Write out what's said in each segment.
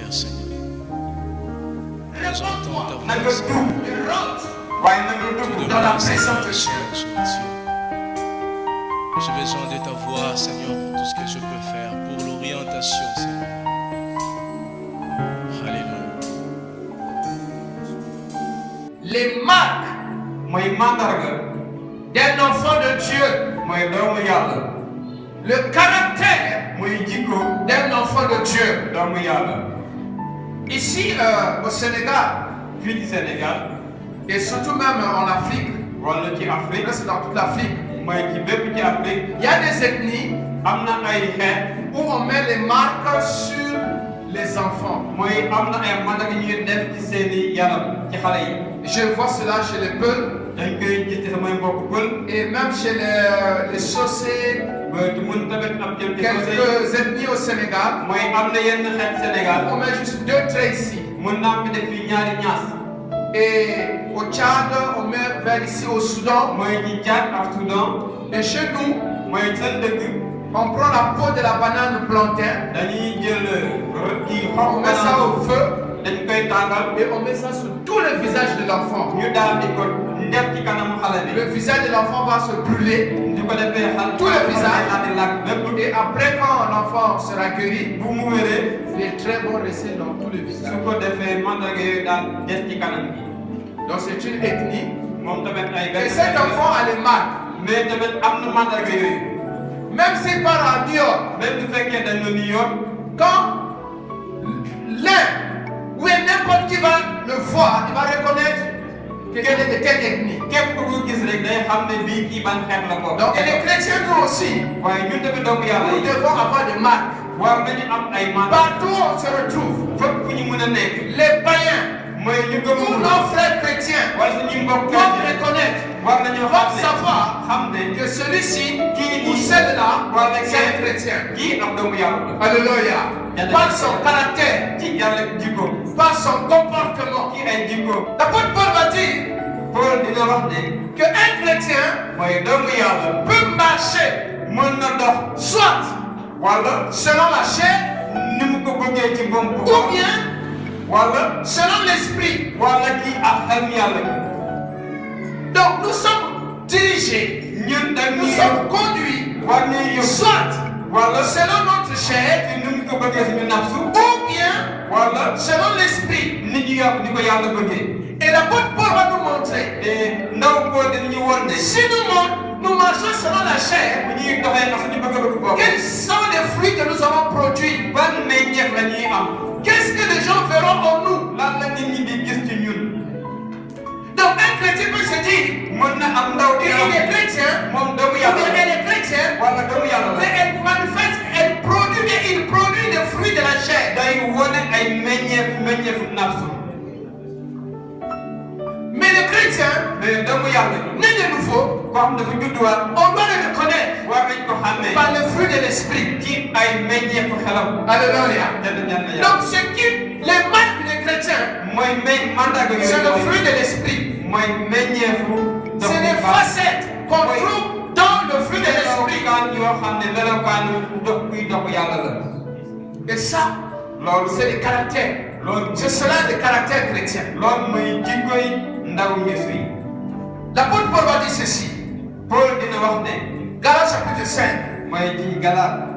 prière, Seigneur. Nous entendons ta voix, Seigneur. Dans la présence de Dieu. J'ai besoin de ta voix, Seigneur, pour tout ce que je peux faire, pour l'orientation, Seigneur. Alléluia. Les marques d'un enfant de Dieu. Le caractère d'un enfant de Dieu. Ici au Sénégal, et surtout même en Afrique, c'est dans toute l'Afrique, il y a des ethnies où on met les marques sur les enfants. Je vois cela chez les Peuls et même chez les Sossés, quelques ethnies au Sénégal. On met juste 2 traits ici. Et au Tchad, on met vers ici au Soudan. Et chez nous, on prend la peau de la banane plantain. On met ça au feu. Et on met ça sur tout le visage de l'enfant. Le visage de l'enfant va se brûler. Tout le visage. Et après, quand l'enfant sera guéri, les traits vont rester dans tout le visage. Donc c'est une ethnie. Et cet enfant a les marques. Même s'il part à New York, quand l'un ou n'importe qui va le voir, il va reconnaître qu'elle est de telle ethnie. Donc et les chrétiens nous aussi, nous devons avoir des marques. Partout où on se retrouve, les païens ou nos frères chrétiens doivent reconnaître, doivent savoir que celui-ci ou celle-là, c'est un chrétien. Alléluia. Par son caractère, par son comportement. L'apôtre Paul va dire qu'un chrétien peut marcher soit selon la chair ou bien selon l'esprit. Donc nous sommes dirigés, nous sommes conduits soit selon notre chair ou bien selon l'esprit. Et l'apôtre Paul va nous montrer si nous marchons selon la chair, quels sont les fruits que nous avons produits? Qu'est-ce que les gens verront en nous? Donc un chrétien peut se dire qu'il est chrétien, ou bien elle est chrétienne, mais elle manifeste, il produit les fruits de la chair. Mais le chrétien, né de nouveau, on doit le reconnaître par le fruit de l'esprit. Alléluia. Donc ce qui les marques des chrétiens, c'est le fruit de l'esprit. C'est les facettes qu'on trouve dans le fruit de l'esprit. Et ça, c'est le caractère. C'est cela le caractère chrétien. L'apôtre Paul va dire ceci. Galates chapitre 5.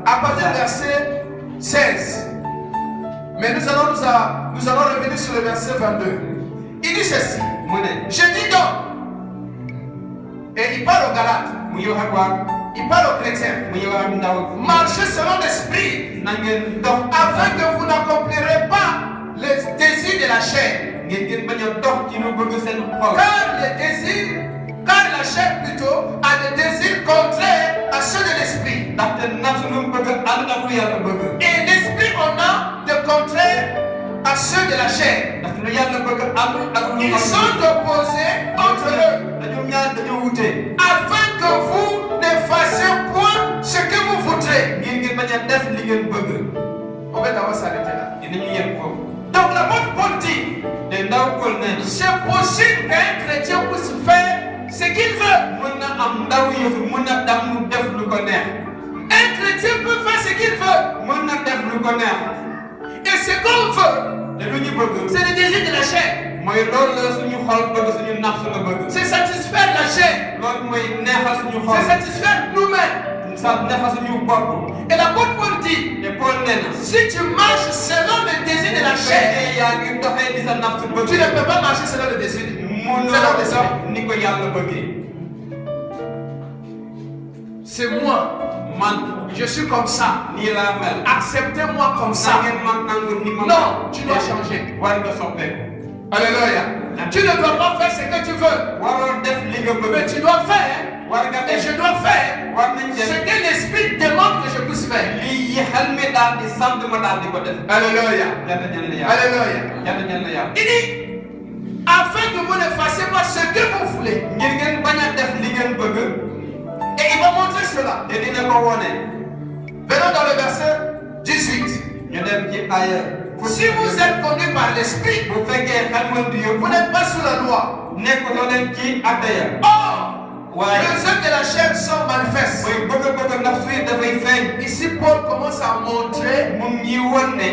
À partir du verset 16. Mais nous allons revenir sur le verset 22. Il dit ceci. Je dis donc. Et il parle aux Galates. Il parle aux chrétiens. Marchez selon l'esprit. Afin que vous n'accomplirez pas les désirs de la chair. Car la chair plutôt a des désirs contraires à ceux de l'esprit. Et l'esprit on a des contraires à ceux de la chair. Ils sont opposés entre eux. Afin que vous ne fassiez point ce que vous voudrez. On va d'abord s'arrêter là. Donc l'apôtre Paul dit, c'est possible qu'un chrétien puisse faire ce qu'il veut. Un chrétien peut faire ce qu'il veut. Et ce qu'on veut, bëgg. C'est le désir de la chair. mooy loolu la suñu xol bëgg suñu nafs la bëgg. C'est satisfaire la chair. loolu mooy neexal suñu xol. C'est satisfaire nous-mêmes. sa neexal suñu bopp. Et l'apôtre Paul dit, te Paul nee na. si tu marches selon le désir de la chair, yaa ngi doxee di sa nafs bëgg. tu ne peux pas marcher selon le désir. Mënoo dox ni ko yàlla bëggee. C'est moi. Man. Je suis comme ça. Nii laa mel. Acceptez-moi comme ça. Non, tu dois changer. war nga soppeeku. Alléluia. Tu ne dois pas faire ce que tu veux. waroo def li nga bëgg. Mais tu dois faire. war nga Et def. je dois faire war nañ def. ce que l'esprit demande que je puisse faire. lii xel mi daal di sant ma daal di ko def. Alléluia. Yàlla ñaan la yàlla. Alléluia. Yàlla ñaan la yàlla. Il dit, afin que vous ne fassiez pas ce que vous voulez. ngir ngeen bañ a def li ngeen bëgg. Et il va montrer cela. te dina ko wone. Venons dans le verset 18. ñu dem ci aaya. Si vous êtes conduits par l'esprit, bu fekkee xel mën di yóbbu. vous n'êtes pas sous la loi. nekkatoo leen ci àtte ya. Or, waaye les œuvres de la chair sont manifestes. mooy bëgg nafs yi dafay feeñ. Ici, Paul commence à montrer mu ngi won ne.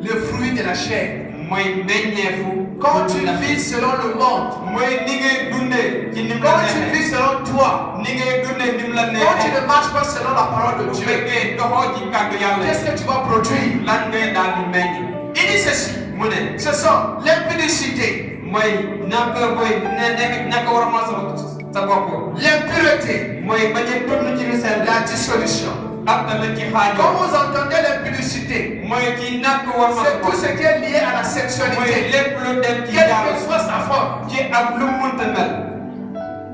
le fruit de la chair. mooy meññeefu. Quand tu vis selon le monde, mooy ni ngay dundee. ci ni mu la quand tu neexee. vis selon toi, ni ngay dundee ni mu la quand tu neexee. ne marches pas selon la parole de bu Dieu, fekkee doxoo ci kàddu yàlla. qu'est-ce que tu vas produire? lan ngay daal di meññ. Il dit ceci. mu ne. Ce sont l'impudicité, mooy naka koy naka war a mën sa bopp. l'impureté, mooy bañ a dund ci lu sell. la dissolution. ak tamit ci xaajoo. Quand vous entendez l'impudicité, mooy ci naka war a c'est tout ce qui est lié à la mooy sexualité, lépp lu dem ci quelle yàlla. que soit sa forme. ci ak lu mu mënta mel.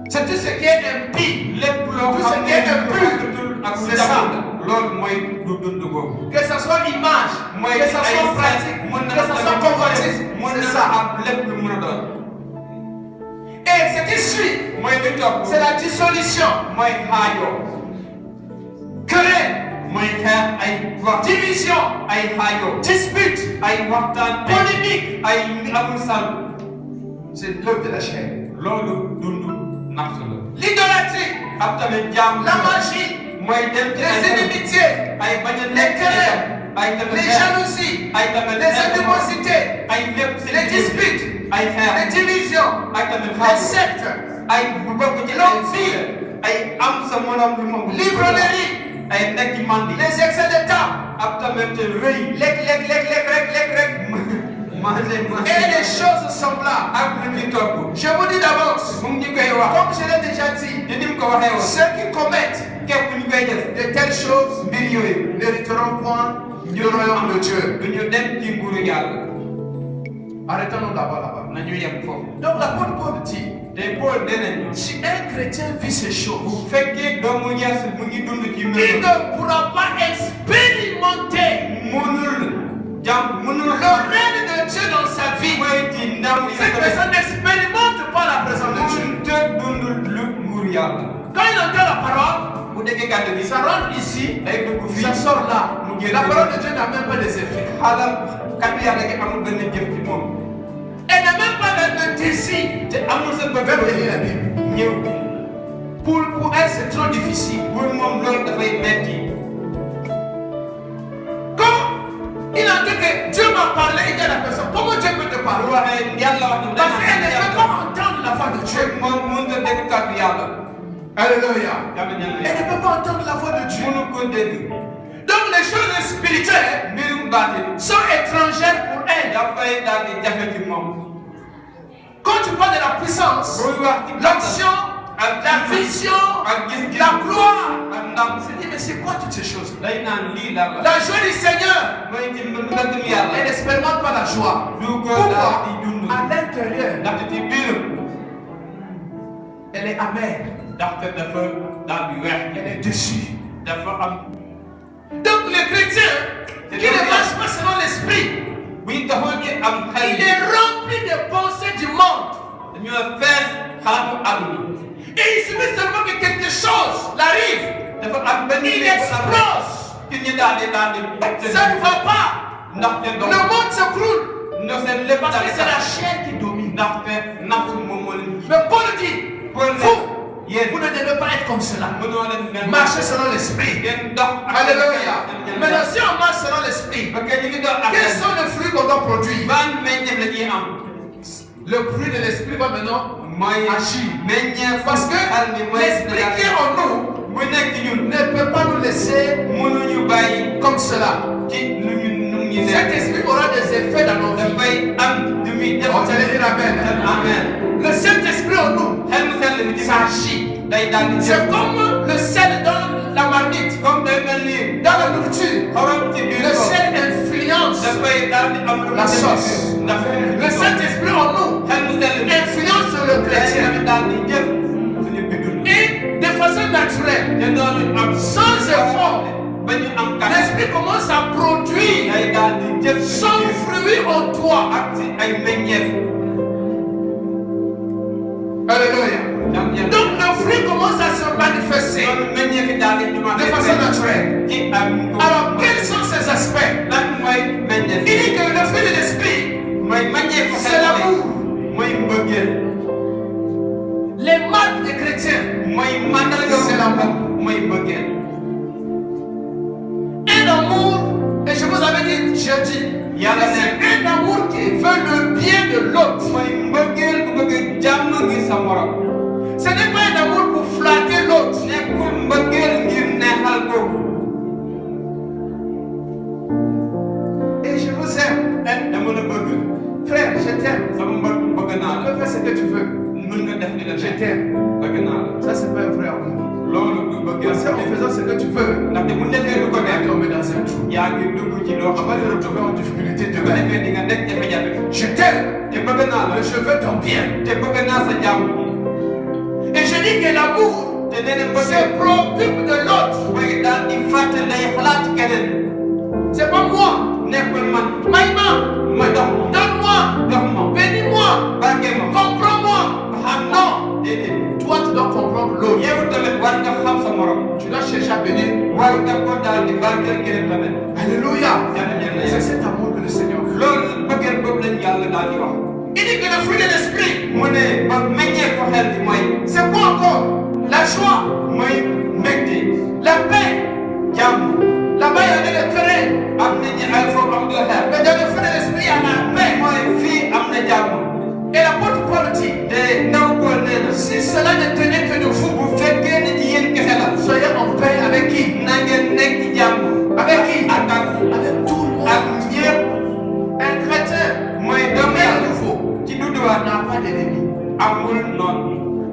C'est tout ce qui est impie. lépp loo Tout ce xam qui est impur. ak lu C'est jaxal. ça. loolu mooy du dund boobu. Que ce soit image, mooy que ce ay soit pratique, mën na que ce soit convoitisme, mën c'est na ça. am lépp lu mën a doon. Et ce qui suit, mooy li topp. c'est la dissolution, mooy xaajoo. querelle, mooy xeex ay wax. division, ay xaajoo. dispute, ay waxtaan. polémique. ay amul sal. C'est l'œuvre de la chair. loolu dund nafs la. L'idolâtrie, ak tamit jaam. la magie, mooy dem ci les inimitiés, ay bañ a les nekk querelles, ay tamit les jalousies, ay tamit les animosités, ay lépp les disputes, ay xeex. les divisions, ay tamit les xaajoo. sectes, ay bu bokk ci l'envie, ay am sa morom lu moom. l'ivronnerie, ay nekk ci mandi. les excès de temps, ak tamit rëy. rek. Et des choses semblables. ak lu ci topp. Je vous dis d'avance, mu ngi ñu koy wax. comme je l'ai déjà dit, te ni mu ko waxee woon. ceux qui commettent képp ñu koy def. de telles choses mbir yooyu. n'hériteront point du royaume de Dieu. du ñu dem ci nguuru yàlla. Arrêtons-nous d'abord là-bas. nañu yem foofu. Donc l'apôtre Paul dit, te Paul nee nañu. si un chrétien vit ces choses, bu fekkee doomu Yeesu mu ngi dund ci il mbir ne pourra pas expérimenter mënul le règne de Dieu dans sa vie. mooy ci ndam Cette personne n'expérimente pas la présence de Dieu. te dund lu nguuru yàlla. Quand il entend la parole, bu déggee kàddu gi. ça rentre ici, day dugg fii. ça sort là. mu génn La parole de Dieu n'a même pas des effets. xaaral kàddu yàlla gi amul benn jëf ci moom. Elle n'a même pas le désir te amul sa bëgg de lire la Bible. ñëw. Pour elle, c'est trop difficile. pour moom loolu dafay metti. Quand il entend que Dieu m'a parlé, il dit à la personne, comment Dieu peut te bu parler? waxee yàlla wax na. Parce qu'elle ne peut pas entendre la voix de Dieu. moom mënut a dégg kàddu yàlla. Alléluia. yàlla ñaan la Elle ne peut pas entendre la voix de Dieu. mënu ko dégg. Donc les choses spirituelles mbirum baatin. sont étrangères pour elle. dafay daal di jafe ci moom. Quand tu parles de la puissance, booy wax ci l'action, la vision, ak gis-gis. la gloire, ak ndam. on se dit, mais c'est quoi toutes ces choses? day naan lii daal la. La joie du Seigneur, mooy ci mbëndum yàlla. elle n'expérimente pas la joie. du ko daal Pourquoi? di dund. À l'intérieur, ndaxte ci biiram. elle est amère, ndaxte dafa daal di weex. elle est déçue. dafa am. Donc le chrétien qui ne marche pas selon l'esprit, buy taxaw ci am xel. il est rempli de pensées du monde. dañoo fees xalaatu àdduna. Et il suffit seulement que quelque chose l'arrive, dafa am benn il explose. ci ñi daal di Ça ne va pas. ndaxte Le monde s'écroule ndax seen lépp parce daal que di c'est la chair qui domine. ndaxte nafsu moom moo leen. Mais Paul dit, Paul ne vous, yéen vous ne devez pas être comme cela. mënoo leen mel. Marchez selon l'esprit. ngeen dox ak. Alléluia. Maintenant, si on marche selon l'esprit, parce que ñu ngi dox ak. quels sont les fruits qu'on doit produire? ban meññeef le fruit de l'esprit va maintenant agir. Parce que que l'esprit qui est en nous ne peut pas nous laisser comme cela. Cet esprit aura des effets dans nos vies. On allait dire Amen. Le Saint-Esprit en nous, ça agit. C'est comme le sel dans la marmite, dans la nourriture. Le sel influence la sauce. Le Saint-Esprit en nous influence le chrétien. Et de façon naturelle, sans effort, l'esprit commence à produire son fruit en toi. Alléluia. Donc le fruit commence à se manifester de façon naturelle. Alors quels sont ces aspects? Il dit que le fruit de l'esprit, c'est l'amour. Les marques des chrétiens, c'est l'amour. Un amour, et je vous avais dit jeudi, c'est un amour qui veut le bien de l'autre. Ce n'est pas un amour pour flatter l'autre. Et je vous aime. Frère, je t'aime. Tu peux faire ce que tu veux. Je t'aime. Ça, c'est pas un vrai amour. C'est en faisant ce que tu veux. On est tombé dans un trou. On va te retrouver en difficulté demain. Je t'aime. Je veux ton bien. Et je dis que l'amour se préoccupe de l'autre. C'est pas moi. Maïma, donne-moi, bénis-moi, comprends-moi. Non, toi tu dois comprendre l'autre. Tu dois chercher à bénir. Alléluia. C'est cet amour que le Seigneur veut. Il dit que le fruit de l'esprit, c'est quoi encore? La joie, la paix. Là-bas il y avait le querelle. Mais dans le fruit de l'esprit il y a la paix. Et l'apôtre Paul dit, si cela ne tenait que de vous, soyez en paix avec qui? Avec qui? Avec tout le monde. Un chrétien, nouveau, n'a pas d'ennemi.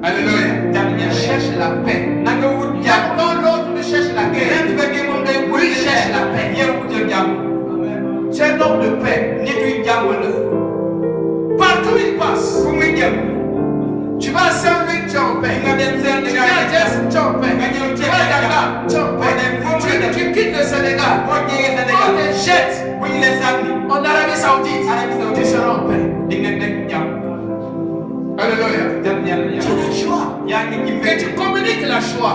Alléluia. Il cherche la paix. Quand l'autre ne cherche la guerre, lui cherche la paix. C'est un homme de paix. Partout où il passe, tu vas à Saint-Luc, tu es en paix. Tu vas à Jess, tu es en paix. Tu vas à Dakar, tu es en paix. Tu quittes le Sénégal, on te jette en Arabie Saoudite, tu seras en paix. Alléluia. Tu as la joie. Et tu communiques la joie.